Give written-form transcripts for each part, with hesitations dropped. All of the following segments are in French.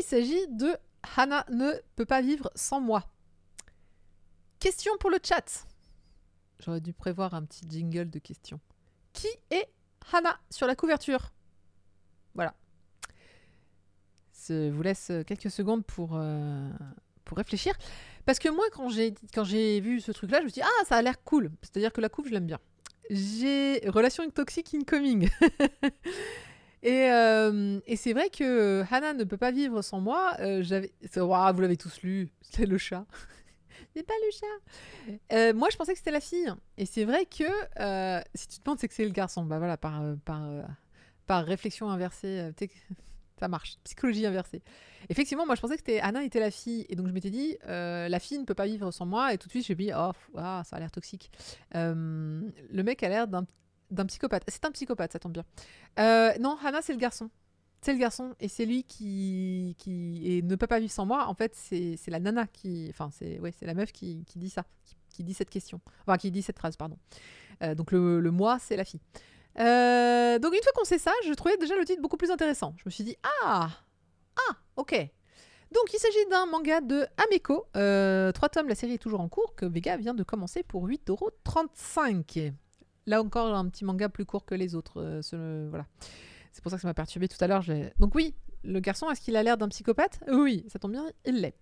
s'agit de Hana ne peut pas vivre sans moi. Question pour le chat. J'aurais dû prévoir un petit jingle de questions. Qui est Hana sur la couverture? Voilà. Je vous laisse quelques secondes pour réfléchir. Parce que moi, quand j'ai vu ce truc-là, je me suis dit, ah, ça a l'air cool. C'est-à-dire que la couve, je l'aime bien. J'ai relation toxique incoming. Et c'est vrai que Hana ne peut pas vivre sans moi. Vous l'avez tous lu, c'est le chat. C'est pas le chat. Moi, je pensais que c'était la fille. Et c'est vrai que si tu te demandes, c'est que c'est le garçon. Bah voilà, par réflexion inversée, ça marche. Psychologie inversée. Effectivement, moi, je pensais que Hana était la fille. Et donc, je m'étais dit, la fille ne peut pas vivre sans moi. Et tout de suite, j'ai dit, ça a l'air toxique. Le mec a l'air d'un psychopathe. C'est un psychopathe, ça tombe bien. Non, Hana, c'est le garçon. C'est le garçon. Et c'est lui qui ne peut pas vivre sans moi. En fait, c'est la nana qui... Enfin, c'est la meuf qui dit ça. Qui dit cette question. Enfin, qui dit cette phrase, pardon. Donc, le moi, c'est la fille. Donc, une fois qu'on sait ça, je trouvais déjà le titre beaucoup plus intéressant. Je me suis dit, ok. Donc, il s'agit d'un manga de Ameko. 3 tomes, la série est toujours en cours, que Vega vient de commencer pour 8,35 €. Là encore, un petit manga plus court que les autres. Voilà. C'est pour ça que ça m'a perturbée tout à l'heure. Donc oui, le garçon, est-ce qu'il a l'air d'un psychopathe? Oui, ça tombe bien, il l'est.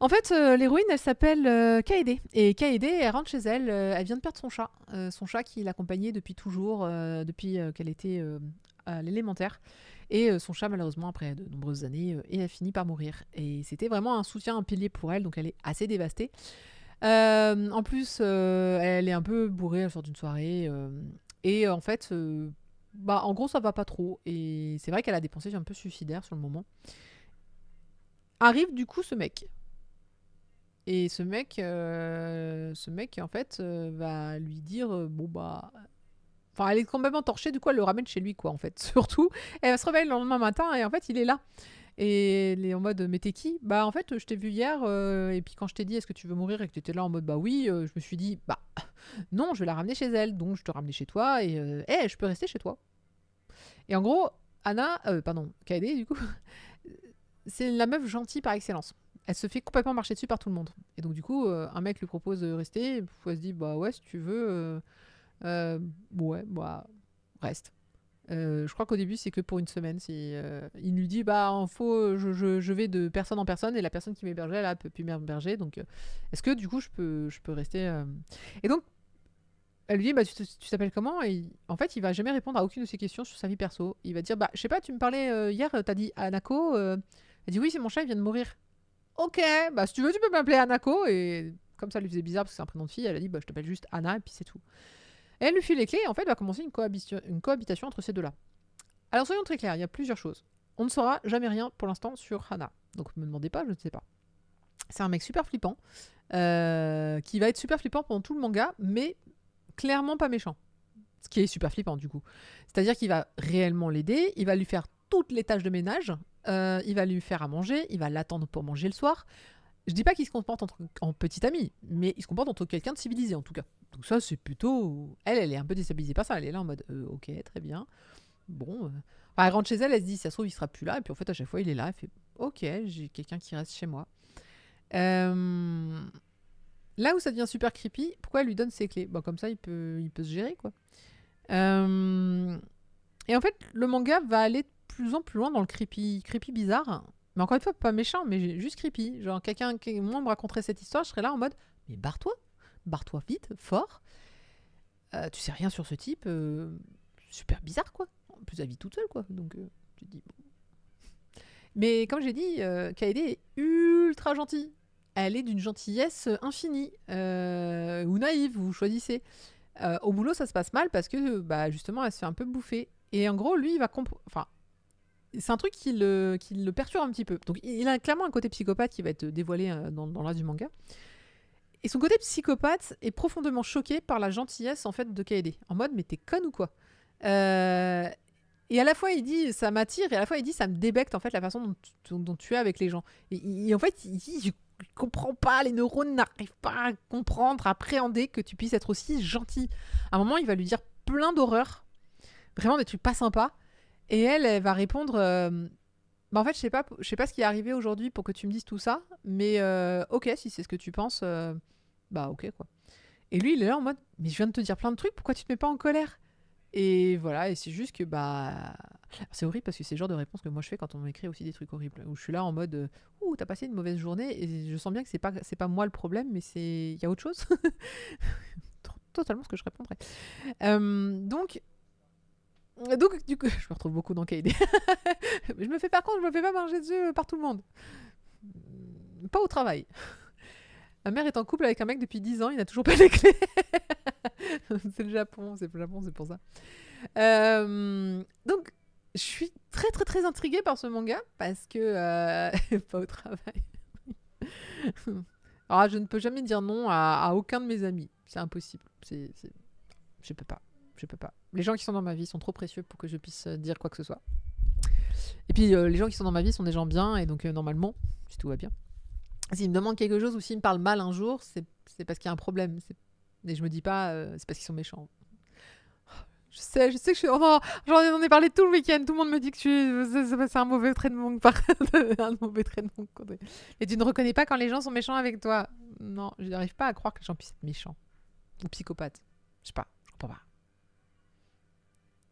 En fait, l'héroïne, elle s'appelle Kaede. Et Kaede, elle rentre chez elle. Elle vient de perdre son chat. Son chat qui l'accompagnait depuis toujours, depuis qu'elle était à l'élémentaire. Et son chat, malheureusement, après de nombreuses années, a fini par mourir. Et c'était vraiment un soutien, un pilier pour elle. Donc elle est assez dévastée. En plus, elle est un peu bourrée, elle sort d'une soirée. Et en fait, en gros, ça va pas trop. Et c'est vrai qu'elle a des pensées un peu suicidaires sur le moment. Arrive du coup ce mec. Et ce mec, en fait, va lui dire Enfin, elle est complètement torchée, du coup, elle le ramène chez lui, quoi, en fait. Surtout, elle se réveille le lendemain matin et en fait, il est là. Et elle est en mode, mais t'es qui? Bah, en fait, je t'ai vu hier, et puis quand je t'ai dit, est-ce que tu veux mourir? Et que t'étais là en mode, bah oui, je me suis dit, non, je vais la ramener chez elle, donc je te ramener chez toi, et je peux rester chez toi. Et en gros, Kaede, du coup, c'est la meuf gentille par excellence. Elle se fait complètement marcher dessus par tout le monde. Et donc, du coup, un mec lui propose de rester, elle se dit, bah ouais, si tu veux, reste. Je crois qu'au début, c'est que pour une semaine. Il lui dit, je vais de personne en personne, et la personne qui m'hébergeait, elle ne peut plus m'héberger. Donc, est-ce que du coup, je peux rester Et donc, elle lui dit, tu t'appelles comment? Et en fait, il va jamais répondre à aucune de ses questions sur sa vie perso. Il va dire, je sais pas, tu me parlais hier, t'as dit Anako. Elle dit, oui, c'est mon chat, il vient de mourir. Ok, si tu veux, tu peux m'appeler Anako. Et comme ça lui faisait bizarre parce que c'est un prénom de fille, elle a dit, je t'appelle juste Anna, et puis c'est tout. Et elle lui file les clés, et en fait, va commencer une cohabitation entre ces deux-là. Alors, soyons très clairs, il y a plusieurs choses. On ne saura jamais rien pour l'instant sur Hana. Donc, ne me demandez pas, je ne sais pas. C'est un mec super flippant, qui va être super flippant pendant tout le manga, mais clairement pas méchant. Ce qui est super flippant, du coup. C'est-à-dire qu'il va réellement l'aider, il va lui faire toutes les tâches de ménage, il va lui faire à manger, il va l'attendre pour manger le soir. Je dis pas qu'il se comporte en petit ami, mais il se comporte entre quelqu'un de civilisé, en tout cas. Donc ça, c'est plutôt... Elle est un peu déstabilisée par ça. Elle est là en mode, ok, très bien. Bon... Enfin, elle rentre chez elle, elle se dit, ça se trouve, il sera plus là. Et puis en fait, à chaque fois, il est là. Elle fait, ok, j'ai quelqu'un qui reste chez moi. Là où ça devient super creepy, pourquoi elle lui donne ses clés? Comme ça, il peut se gérer, quoi. Et en fait, le manga va aller de plus en plus loin dans le creepy bizarre. Mais encore une fois, pas méchant, mais juste creepy. Genre, moi, me raconterait cette histoire, je serais là en mode, mais barre-toi vite, fort. Tu sais rien sur ce type, super bizarre, quoi. En plus, elle vit toute seule, quoi. Donc, tu te dis, bon. Mais comme j'ai dit, Kaede est ultra gentille. Elle est d'une gentillesse infinie, ou naïve, vous choisissez. Au boulot, ça se passe mal parce que, justement, elle se fait un peu bouffer. Et en gros, lui, il va comprendre... Enfin, c'est un truc qui le perturbe un petit peu. Donc, il a clairement un côté psychopathe qui va être dévoilé dans le reste du manga. Et son côté psychopathe est profondément choqué par la gentillesse, en fait, de Kaede. En mode, mais t'es conne ou quoi? Et à la fois, il dit, ça m'attire, et à la fois, il dit, ça me débecte, en fait, la façon dont tu es avec les gens. Et en fait, il dit, je comprends pas, les neurones n'arrivent pas à comprendre, à appréhender que tu puisses être aussi gentil. À un moment, il va lui dire plein d'horreurs, vraiment des trucs pas sympas. Et elle va répondre, Bah, en fait, je sais pas ce qui est arrivé aujourd'hui pour que tu me dises tout ça, mais ok, si c'est ce que tu penses, bah ok quoi. Et lui, il est là en mode, mais je viens de te dire plein de trucs, pourquoi tu te mets pas en colère? Et voilà, et c'est juste que bah. C'est horrible parce que c'est le genre de réponse que moi je fais quand on m'écrit aussi des trucs horribles. Où je suis là en mode, ouh, t'as passé une mauvaise journée, et je sens bien que c'est pas moi le problème, mais il y a autre chose. Totalement ce que je répondrais. Donc, du coup, je me retrouve beaucoup dans KD. Je me fais par contre, je me fais pas manger dessus par tout le monde. Pas au travail. Ma mère est en couple avec un mec depuis 10 ans, il n'a toujours pas les clés. C'est le Japon, c'est pour ça. Donc, je suis très très très intriguée par ce manga parce que pas au travail. Alors, je ne peux jamais dire non à aucun de mes amis. C'est impossible. Je peux pas. Je peux pas. Les gens qui sont dans ma vie sont trop précieux pour que je puisse dire quoi que ce soit. Et puis, les gens qui sont dans ma vie sont des gens bien, et donc normalement, si tout va bien. S'ils me demandent quelque chose ou s'ils me parlent mal un jour, c'est parce qu'il y a un problème. Et je me dis pas, c'est parce qu'ils sont méchants. Je sais que je suis. Oh, j'en ai parlé tout le week-end. Tout le monde me dit que c'est un mauvais trait de mon un mauvais trait de mon côté. Et tu ne reconnais pas quand les gens sont méchants avec toi. Non, je n'arrive pas à croire que les gens puissent être méchants ou psychopathes. Je sais pas, je comprends pas.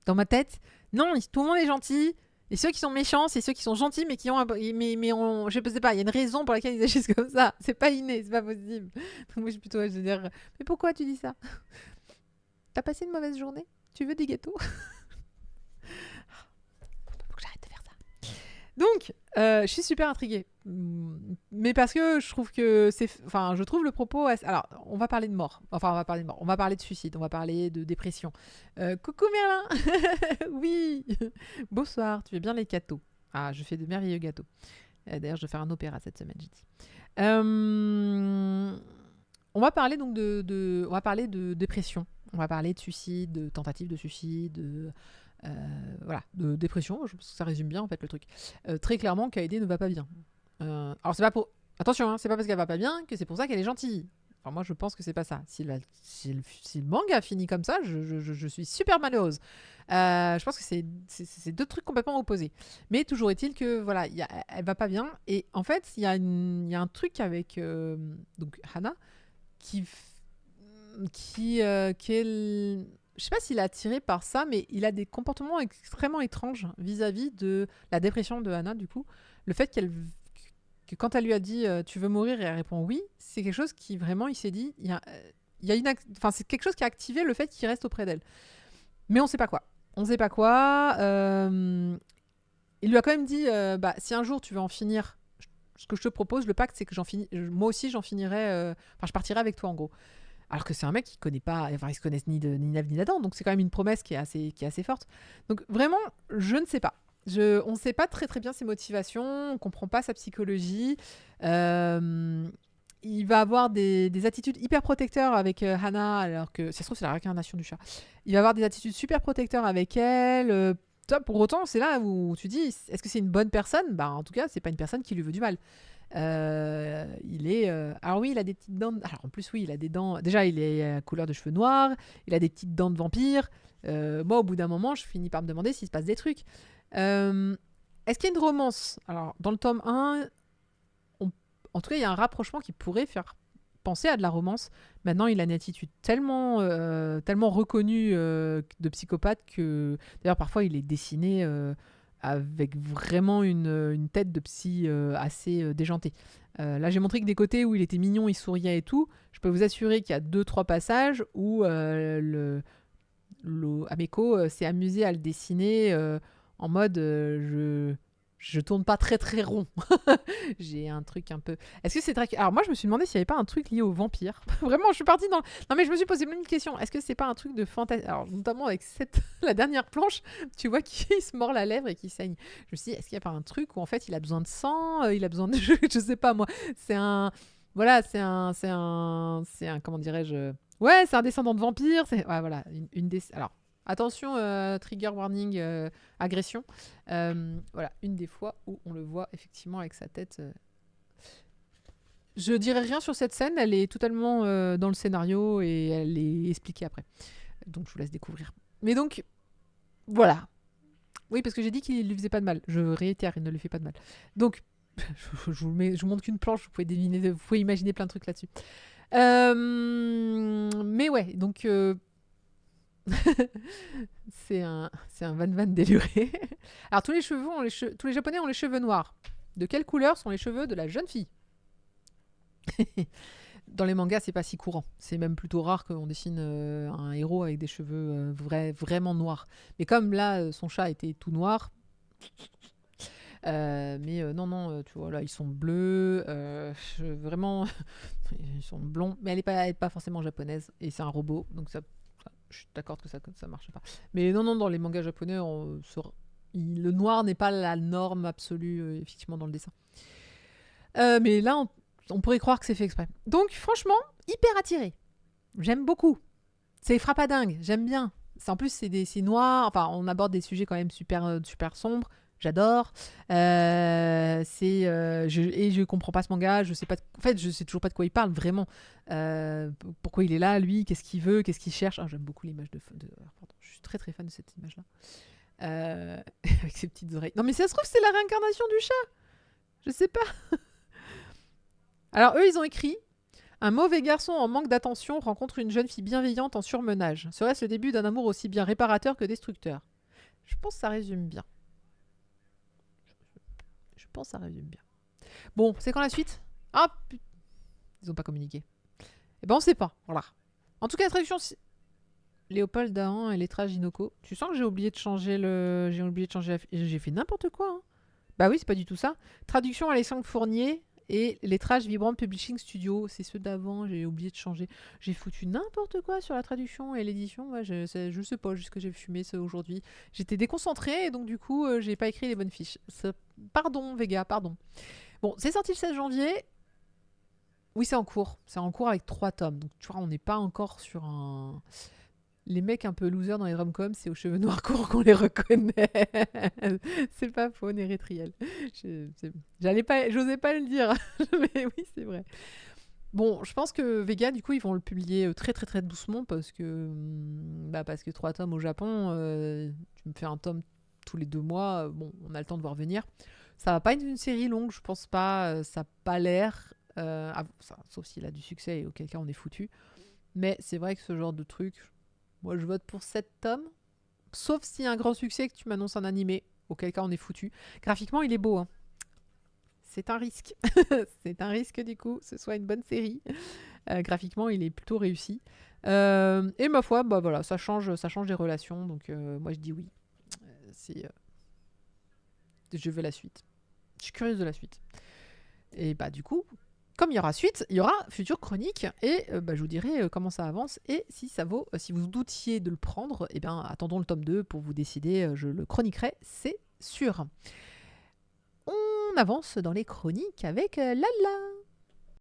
Dans ma tête, non, tout le monde est gentil. Et ceux qui sont méchants, c'est ceux qui sont gentils, mais qui ont je sais pas, il y a une raison pour laquelle ils agissent comme ça. C'est pas inné, c'est pas possible. Donc moi, je suis plutôt, je veux dire, mais pourquoi tu dis ça? T'as passé une mauvaise journée? Tu veux des gâteaux? Faut que j'arrête de faire ça. Donc, je suis super intriguée. Mais parce que je trouve que je trouve le propos. Alors, on va parler de mort. Enfin, on va parler de mort. On va parler de suicide. On va parler de dépression. Coucou Merlin. Oui. Bonsoir. Tu fais bien les gâteaux. Ah, je fais de merveilleux gâteaux. D'ailleurs, je vais faire un opéra cette semaine, j'ai dit. On va parler donc on va parler de dépression. On va parler de suicide, de tentative de suicide, voilà, de dépression. Je pense que ça résume bien en fait le truc. Très clairement, Kaede ne va pas bien. Alors c'est pas pour. Attention, hein, c'est pas parce qu'elle va pas bien que c'est pour ça qu'elle est gentille. Enfin, moi je pense que c'est pas ça. Si le manga finit comme ça, je suis super malheureuse. Je pense que c'est deux trucs complètement opposés. Mais toujours est-il que voilà, elle va pas bien. Et en fait, il y a un truc avec donc Hana qui est je sais pas s'il est attiré par ça, mais il a des comportements extrêmement étranges vis-à-vis de la dépression de Hana, du coup. Le fait que quand elle lui a dit tu veux mourir et elle répond oui, c'est quelque chose qui vraiment il s'est dit c'est quelque chose qui a activé le fait qu'il reste auprès d'elle. Mais on sait pas quoi. On sait pas quoi. Il lui a quand même dit si un jour tu veux en finir, ce que je te propose, le pacte, c'est que moi aussi j'en finirai. Je partirai avec toi en gros. Alors que c'est un mec qui connaît pas, enfin ils se connaissent ni Nave ni d'Adam, donc c'est quand même une promesse qui est assez forte. Donc vraiment, je ne sais pas. On ne sait pas très très bien ses motivations, on ne comprend pas sa psychologie. Il va avoir des attitudes hyper protecteurs avec Hana, alors que ça se trouve c'est la réincarnation du chat. Il va avoir des attitudes super protecteurs avec elle. Toi, pour autant, c'est là où tu dis, est-ce que c'est une bonne personne? Bah en tout cas, c'est pas une personne qui lui veut du mal. Alors oui, il a des petites dents. Alors en plus, oui, il a des dents. Déjà, il est à couleur de cheveux noirs. Il a des petites dents de vampire. Moi, au bout d'un moment, je finis par me demander s'il se passe des trucs. Est-ce qu'il y a une romance? Alors, dans le tome 1, en tout cas, il y a un rapprochement qui pourrait faire penser à de la romance. Maintenant, il a une attitude tellement reconnue de psychopathe que, d'ailleurs, parfois, il est dessiné avec vraiment une tête de psy assez déjantée. Là, j'ai montré que des côtés où il était mignon, il souriait et tout. Je peux vous assurer qu'il y a 2-3 passages où Ameko s'est amusé à le dessiner en mode je tourne pas très très rond. J'ai un truc un peu. Est-ce que c'est très. Alors moi je me suis demandé s'il n'y avait pas un truc lié aux vampires. Vraiment, je suis partie dans. Non mais je me suis posé une question. Est-ce que c'est pas un truc de fantasme? Alors notamment avec la dernière planche, tu vois qu'il se mord la lèvre et qu'il saigne. Je me suis dit, est-ce qu'il n'y a pas un truc où en fait il a besoin de sang, il a besoin de. Je sais pas moi. C'est un. Voilà, c'est un. Comment dirais-je? Ouais, c'est un descendant de vampire. Ouais, voilà, Alors. Attention, trigger warning, agression. Voilà, une des fois où on le voit effectivement avec sa tête. Je dirais rien sur cette scène, elle est totalement dans le scénario et elle est expliquée après. Donc je vous laisse découvrir. Mais donc, voilà. Oui, parce que j'ai dit qu'il lui faisait pas de mal. Je réitère, il ne lui fait pas de mal. Donc, je vous montre qu'une planche, vous pouvez deviner, vous pouvez imaginer plein de trucs là-dessus. Mais ouais, donc c'est un van déluré. Alors tous les cheveux tous les japonais ont les cheveux noirs. De quelle couleur sont les cheveux de la jeune fille? Dans les mangas, c'est pas si courant. C'est même plutôt rare qu'on dessine un héros avec des cheveux vraiment noirs. Mais comme là, son chat était tout noir. Mais non, non, tu vois, là, ils sont bleus. Vraiment, ils sont blonds. Mais elle est pas forcément japonaise. Et c'est un robot. Donc je suis d'accord que ça marche pas. Mais non, non, dans les mangas japonais, le noir n'est pas la norme absolue, effectivement, dans le dessin. Mais là, on pourrait croire que c'est fait exprès. Donc, franchement, hyper attiré. J'aime beaucoup. C'est frappadingue, j'aime bien. En plus, c'est noir. Enfin, on aborde des sujets quand même super sombres. J'adore. Et je comprends pas ce manga. Je sais pas. En fait, je sais toujours pas de quoi il parle vraiment. Pourquoi il est là, lui? Qu'est-ce qu'il veut? Qu'est-ce qu'il cherche? J'aime beaucoup l'image pardon, je suis très très fan de cette image-là. Avec ses petites oreilles. Non, mais ça se trouve, c'est la réincarnation du chat. Je sais pas. Alors, eux, ils ont écrit: un mauvais garçon en manque d'attention rencontre une jeune fille bienveillante en surmenage. Serait-ce le début d'un amour aussi bien réparateur que destructeur? Je pense que ça résume bien. Je pense que ça résume bien. Bon, c'est quand la suite? Ah, ils n'ont pas communiqué. Eh ben, on sait pas. Voilà. En tout cas, la traduction, Léopold Dahan et lettrage Inoko. Tu sens que j'ai oublié de changer J'ai fait n'importe quoi. Hein. Bah oui, c'est pas du tout ça. Traduction Alexandre Fournier et lettrage Vibrant Publishing Studio. C'est ceux d'avant, j'ai oublié de changer. J'ai foutu n'importe quoi sur la traduction et l'édition. Ouais, je sais pas, juste que j'ai fumé ça aujourd'hui. J'étais déconcentrée et donc du coup, j'ai pas écrit les bonnes fiches. Pardon, Vega, pardon. Bon, c'est sorti le 16 janvier. Oui, c'est en cours. C'est en cours avec 3 tomes. Donc tu vois, on n'est pas encore sur un... Les mecs un peu losers dans les rom-coms, c'est aux cheveux noirs courts qu'on les reconnaît. C'est pas faux, Nérétriel. J'osais pas le dire, mais oui, c'est vrai. Bon, je pense que Vega, du coup, ils vont le publier très très très doucement parce que 3 tomes au Japon, tu me fais un tome tous les 2 mois, bon, on a le temps de voir venir. Ça va pas être une série longue, je pense pas, ça n'a pas l'air, sauf s'il a du succès et auquel cas on est foutu. Mais c'est vrai que ce genre de truc, moi je vote pour 7 tomes, sauf s'il y a un grand succès et que tu m'annonces un animé, auquel cas on est foutu. Graphiquement, il est beau, hein. C'est un risque. C'est un risque du coup, ce soit une bonne série. Graphiquement, il est plutôt réussi. Et ma foi, bah voilà, ça change des relations. Donc moi je dis oui. Je veux la suite. Je suis curieuse de la suite. Et bah du coup, comme il y aura suite, il y aura future chronique et je vous dirai comment ça avance et si ça vaut, si vous doutiez de le prendre, eh bien attendons le tome 2 pour vous décider, je le chroniquerai, c'est sûr. On avance dans les chroniques avec Lala.